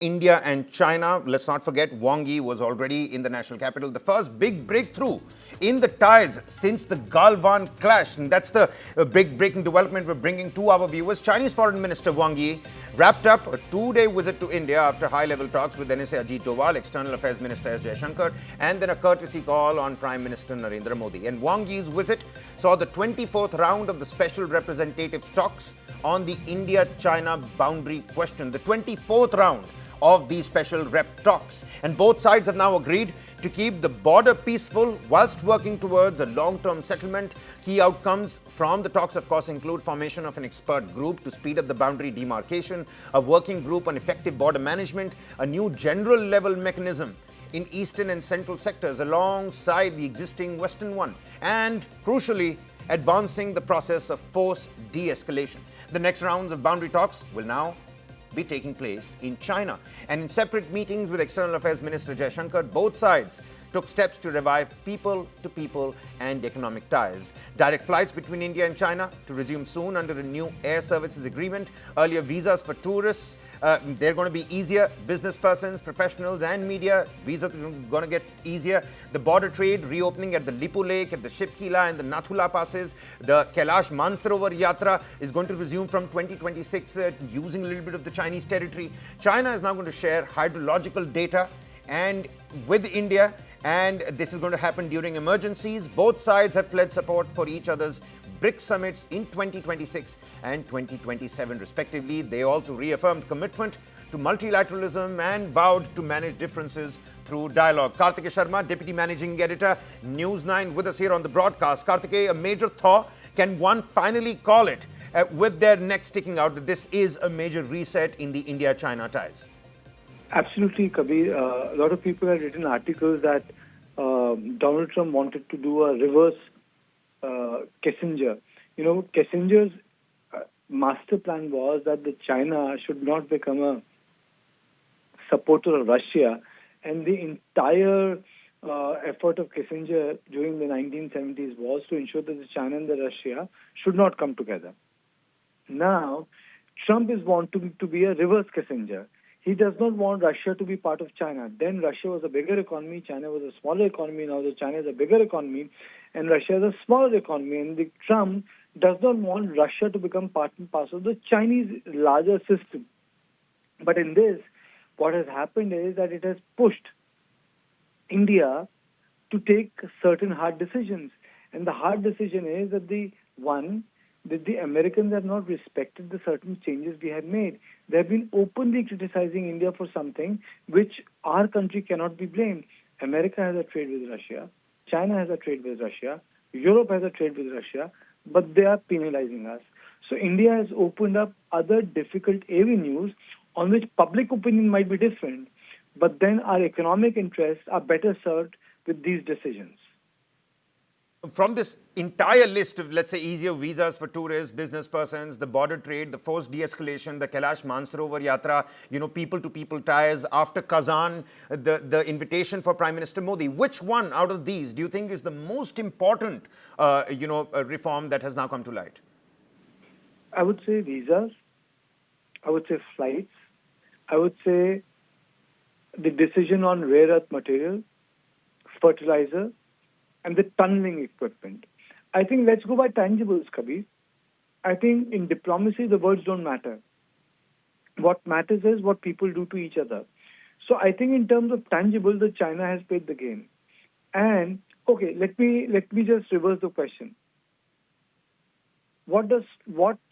India and China. Let's not forget, Wang Yi was already in the national capital. The first big breakthrough in the ties since the Galwan clash. And that's the big breaking development we're bringing to our viewers. Chinese Foreign Minister Wang Yi wrapped up a two-day visit to India after high-level talks with NSA Ajit Doval, External Affairs Minister S. Jaishankar, and then a courtesy call on Prime Minister Narendra Modi. And Wang Yi's visit saw the 24th round of the special representatives talks on the India-China boundary question. The 24th round of these special rep talks. And both sides have now agreed to keep the border peaceful whilst working towards a long-term settlement. Key outcomes from the talks, of course, include formation of an expert group to speed up the boundary demarcation, a working group on effective border management, a new general-level mechanism in eastern and central sectors alongside the existing western one, and crucially, advancing the process of forced de-escalation. The next rounds of boundary talks will now be taking place in China. And in separate meetings with External Affairs Minister Jaishankar, both sides took steps to revive people-to-people and economic ties. Direct flights between India and China to resume soon under a new air services agreement. Earlier visas for tourists, they're going to be easier. Business persons, professionals and media, visas are going to get easier. The border trade reopening at the Lipu Lake, at the Shipkila and the Nathula passes. The Kailash Mansarovar Yatra is going to resume from 2026 using a little bit of the Chinese territory. China is now going to share hydrological data and with India, and this is going to happen during emergencies. Both sides have pledged support for each other's BRICS summits in 2026 and 2027 respectively. They also reaffirmed commitment to multilateralism and vowed to manage differences through dialogue. Kartikeya Sharma, Deputy Managing Editor, News9, with us here on the broadcast. Kartikeya, a major thaw. Can one finally call it, with their neck sticking out, that this is a major reset in the India-China ties? Absolutely, Kabir. A lot of people have written articles that Donald Trump wanted to do a reverse Kissinger. You know, Kissinger's master plan was that the China should not become a supporter of Russia, and the entire effort of Kissinger during the 1970s was to ensure that the China and the Russia should not come together. Now, Trump is wanting to be a reverse Kissinger. He does not want Russia to be part of China. Then Russia was a bigger economy, China was a smaller economy. Now the China is a bigger economy, and Russia is a smaller economy. And the Trump does not want Russia to become part and parcel of the Chinese larger system. But in this, what has happened is that it has pushed India to take certain hard decisions. And the hard decision is that the Americans have not respected the certain changes we have made. They have been openly criticizing India for something which our country cannot be blamed. America has a trade with Russia, China has a trade with Russia, Europe has a trade with Russia, but they are penalizing us. So India has opened up other difficult avenues on which public opinion might be different, but then our economic interests are better served with these decisions. From this entire list of, let's say, easier visas for tourists, business persons, the border trade, the forced de-escalation, the Kailash Mansarovar Yatra, people-to-people ties, after Kazan, the invitation for Prime Minister Modi, which one out of these do you think is the most important, reform that has now come to light? I would say visas. I would say flights. I would say the decision on rare earth material, fertilizer, and the tunneling equipment. I think let's go by tangibles, Kabir. I think in diplomacy, the words don't matter. What matters is what people do to each other. So I think in terms of tangible, the China has played the game. And okay, let me just reverse the question. What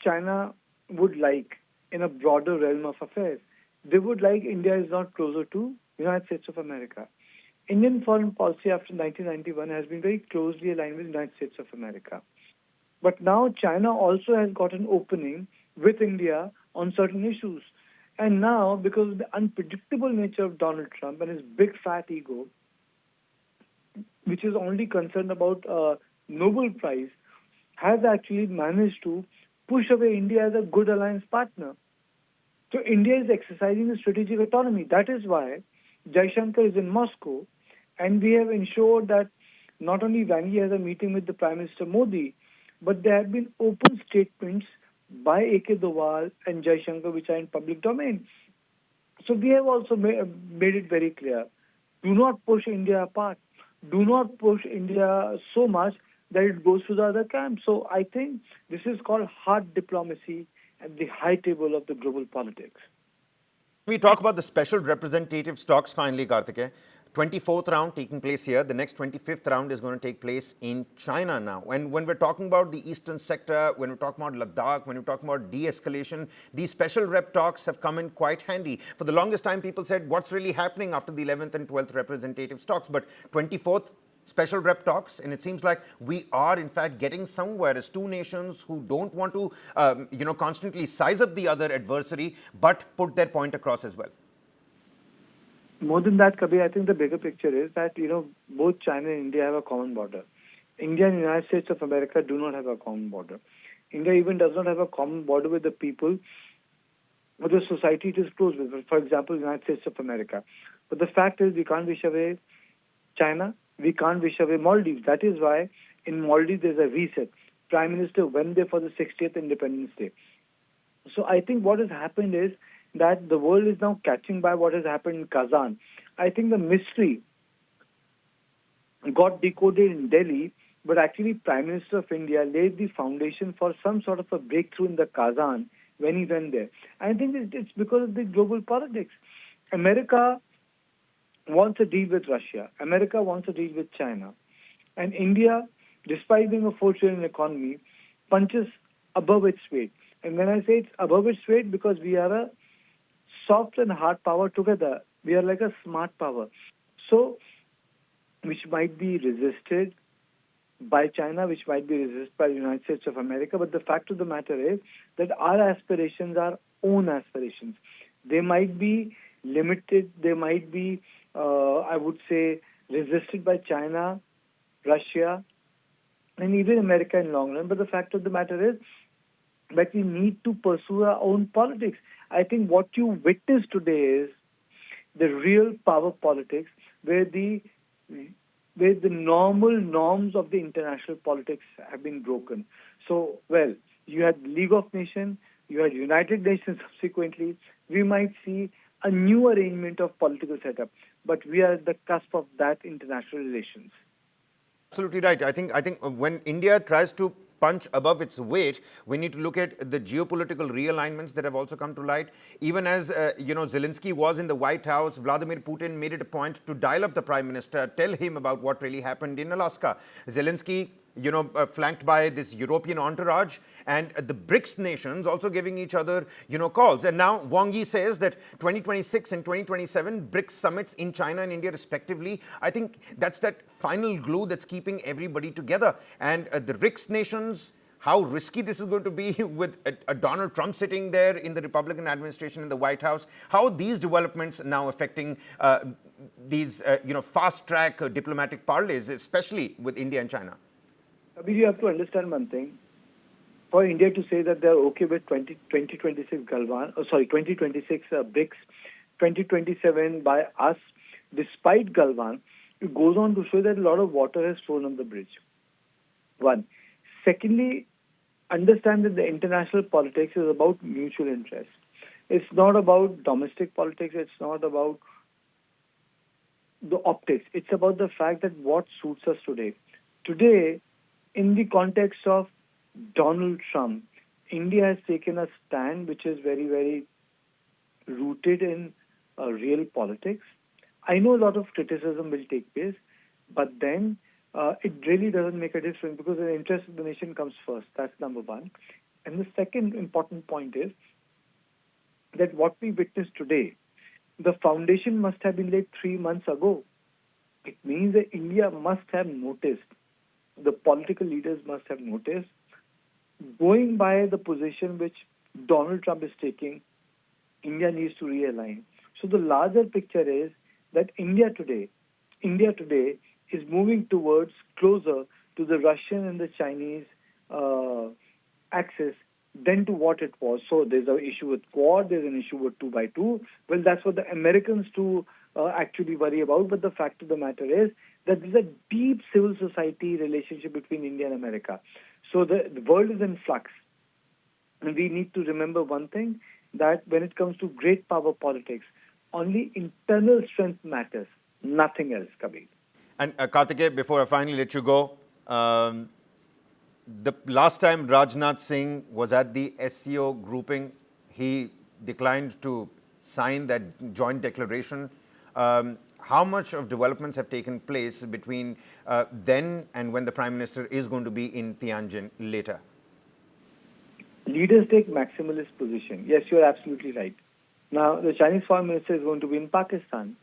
China would like in a broader realm of affairs? They would like India is not closer to United States of America. Indian foreign policy after 1991 has been very closely aligned with the United States of America. But now China also has got an opening with India on certain issues. And now, because of the unpredictable nature of Donald Trump and his big fat ego, which is only concerned about a Nobel Prize, has actually managed to push away India as a good alliance partner. So India is exercising a strategic autonomy. That is why Jaishankar is in Moscow, and we have ensured that not only Wang Yi has a meeting with the Prime Minister Modi, but there have been open statements by A.K. Doval and Jaishankar which are in public domain. So we have also made it very clear. Do not push India apart. Do not push India so much that it goes to the other camp. So I think this is called hard diplomacy at the high table of the global politics. We talk about the special representative stocks finally, Karthike. 24th round taking place here. The next 25th round is going to take place in China now. And when we're talking about the eastern sector, when we're talking about Ladakh, when we're talking about de-escalation, these special rep talks have come in quite handy. For the longest time, people said, what's really happening after the 11th and 12th representative stocks? But 24th special rep talks, and it seems like we are in fact getting somewhere as two nations who don't want to constantly size up the other adversary but put their point across as well. More than that, Kabir, I think the bigger picture is that, both China and India have a common border. India and the United States of America do not have a common border. India even does not have a common border with the people or the society it is close with. For example, the United States of America. But the fact is we can't wish away China, we can't wish away Maldives. That is why in Maldives there's a reset. Prime Minister went there for the 60th Independence Day. So I think what has happened is that the world is now catching by what has happened in Kazan. I think the mystery got decoded in Delhi, but actually Prime Minister of India laid the foundation for some sort of a breakthrough in the Kazan when he went there. I think it's because of the global politics. America wants a deal with Russia. America wants a deal with China. And India, despite being a 4 trillion economy, punches above its weight. And when I say it's above its weight, because we are a soft and hard power together. We are like a smart power. So, which might be resisted by China, which might be resisted by the United States of America. But the fact of the matter is that our aspirations are own aspirations. They might be limited. They might be, I would say, resisted by China, Russia, and even America in long run. But the fact of the matter is that we need to pursue our own politics. I think what you witness today is the real power politics, where the normal norms of the international politics have been broken. So, well, you had League of Nations, you had United Nations subsequently. We might see a new arrangement of political setup, but we are at the cusp of that international relations. Absolutely right. I think when India tries to punch above its weight, we need to look at the geopolitical realignments that have also come to light. Even as Zelensky was in the White House, Vladimir Putin made it a point to dial up the prime minister, tell him about what really happened in Alaska. Zelensky, flanked by this European entourage, and the BRICS nations also giving each other, calls. And now Wang Yi says that 2026 and 2027 BRICS summits in China and India respectively, I think that's that final glue that's keeping everybody together. And the BRICS nations, how risky this is going to be with a Donald Trump sitting there in the Republican administration in the White House, how these developments now affecting these, fast-track diplomatic parlays, especially with India and China. Abhi, you have to understand one thing. For India to say that they're okay with 2026 2026 BRICS, 2027 by us, despite Galwan, it goes on to show that a lot of water has flown on the bridge. One. Secondly, understand that the international politics is about mutual interest. It's not about domestic politics. It's not about the optics. It's about the fact that what suits us today. Today, in the context of Donald Trump, India has taken a stand which is very, very rooted in real politics. I know a lot of criticism will take place, but then it really doesn't make a difference because the interest of the nation comes first. That's number one. And the second important point is that what we witness today, the foundation must have been laid 3 months ago. It means that India must have noticed, the political leaders must have noticed, going by the position which Donald Trump is taking, India needs to realign. So the larger picture is that India today is moving towards closer to the Russian and the Chinese axis than to what it was. So there's an issue with Quad, there's an issue with 2x2. Well, that's what the Americans do actually worry about. But the fact of the matter is that there's a deep civil society relationship between India and America. So the world is in flux. And we need to remember one thing, that when it comes to great power politics, only internal strength matters, nothing else, Kabir. And Kartikeya, before I finally let you go, the last time Rajnath Singh was at the SCO grouping, he declined to sign that joint declaration. How much of developments have taken place between then and when the Prime Minister is going to be in Tianjin later? Leaders take maximalist position. Yes, you're absolutely right. Now, the Chinese foreign minister is going to be in Pakistan.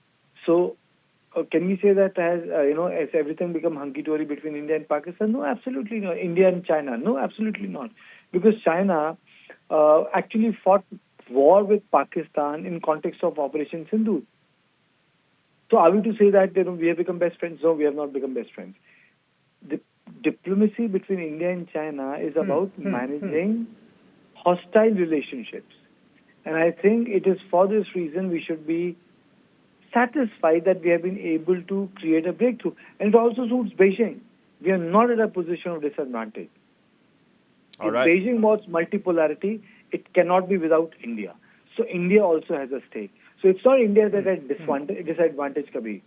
So, can we say that has everything become hunky-dory between India and Pakistan? No, absolutely not. India and China? No, absolutely not. Because China actually fought war with Pakistan in context of Operation Sindhu. So, are we to say that we have become best friends? No, we have not become best friends. The diplomacy between India and China is about managing hostile relationships. And I think it is for this reason we should be satisfied that we have been able to create a breakthrough. And it also suits Beijing. We are not at a position of disadvantage. All if right. Beijing wants multipolarity, it cannot be without India. So India also has a stake. So it's not India that at disadvantage, Kabir.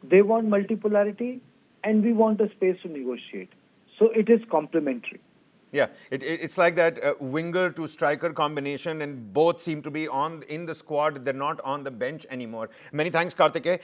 They want multipolarity and we want a space to negotiate. So it is complementary. Yeah, it's like that winger to striker combination, and both seem to be in the squad. They're not on the bench anymore. Many thanks, Kartikeya.